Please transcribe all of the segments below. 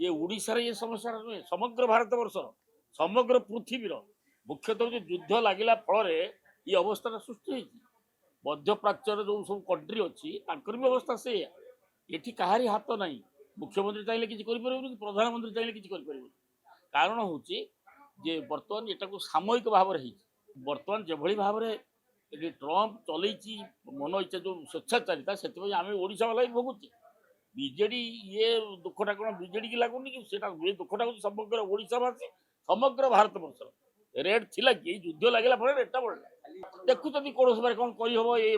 ये ओडिशार ये समस्या नुहे समग्र भारत वर्षर समग्र पृथ्वीर मुख्यतः जो युद्ध लगिला फल ये अवस्था सृष्टि होती मध्यप्राच्यर जो सब कंट्री अच्छी भी अवस्था से ये कहारी हाथ ना मुख्यमंत्री चाहिए किसी प्रधानमंत्री चाहिए किसी कारण हूँ जे बर्तमान यहाँ सामयिक भाव बर्तमान जो भाव में ट्रंप चलती मन इच्छा जो स्वेच्छाचारिता से आम ओडिशा वाला ही भोगुचे बीजेडी ये दुखटा कौन बीजेडी की लगुनि कि ये दुखटा हूँ समग्र ओडिशावासी समग्र भारत वर्ष रेट थिला कि युद्ध लगे रेटा बढ़ला देखुं कौन बारे कौन कहीहब ये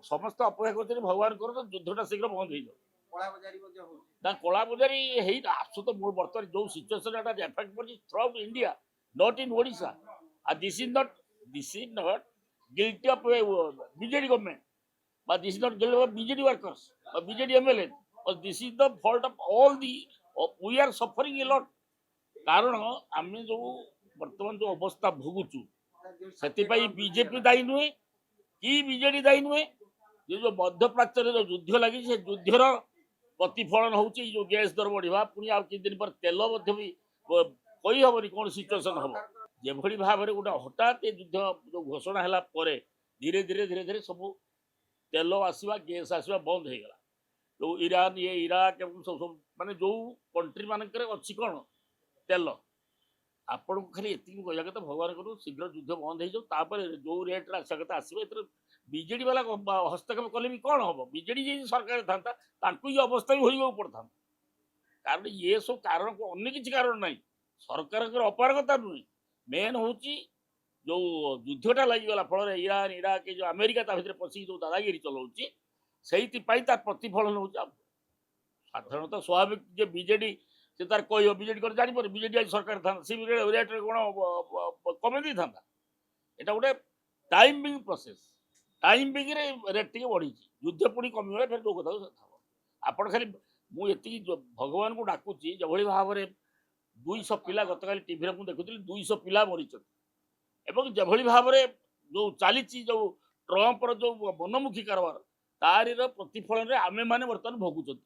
समस्त अपेक्षा कर भगवान कर युद्धटा शीघ्र बंद हो कला बजारी आसु तो बर्तमान जो सिचुएसन एफेक्ट कर through out India not in Odisha this is not guilty of BJD government but this is not guilt of BJD workers or BJD MLA or this is the fault of all the we are suffering a lot कारण आम जो बर्तमान जो अवस्था भोगुचु से BJP दायी नुहे कि BJD दायी नुहे ये जो मध्यप्राच्य जो युद्ध लगी से युद्धर प्रतिफलन हो जो गैस दर बढ़ा पुणी आ कि दिन पर तेल भी कही हेनी कौन सिचुएसन हम जो भाव में गोटे हठात युद्ध जो घोषणा है धीरे धीरे धीरे धीरे सब तेल आसवा गैस आसवा बंद हो गला जो ईरान ये इराक सब माने जो कंट्री मानक अच्छी कौन तेल आपन को खाली एति कहया कथा भगवान करू शीघ्र युद्ध बंद हो जापर जो रेट आसा कथा आसो बीजेडी वाला हस्तक्षेप कले भी कौन हम बीजेडी जी सरकार था ये अवस्था भी हो पड़ता कारण ये सब कारण को अन्य किसी कारण ना सरकार अपारगता नुहे मेन हूँ जो युद्धटा लगिगला फल ईरान इराक जो अमेरिका भर पशिक जो दादागिरी चलाऊँगी से प्रतिफलन हो साधारणतः स्वाभाविक जे बीजेडी से तार कह बीजेडी कर जापर बीजेडी आज सरकार था सी रेट कौन कमे दी था यहाँ गोटे time being process time being rate टे बढ़ी युद्ध पुणी कमिगला फिर जो कथा आपड़ खाली मुझे भगवान को डाकुची जो भाव में 200 पिला गतकाली टीवी में देखुली 200 पिला मरी एवं जो भाव में जो चली जो ट्रंपर जो मनमुखी कारबार तार प्रतिफलन आमे मैंने बर्तमान भोगुंट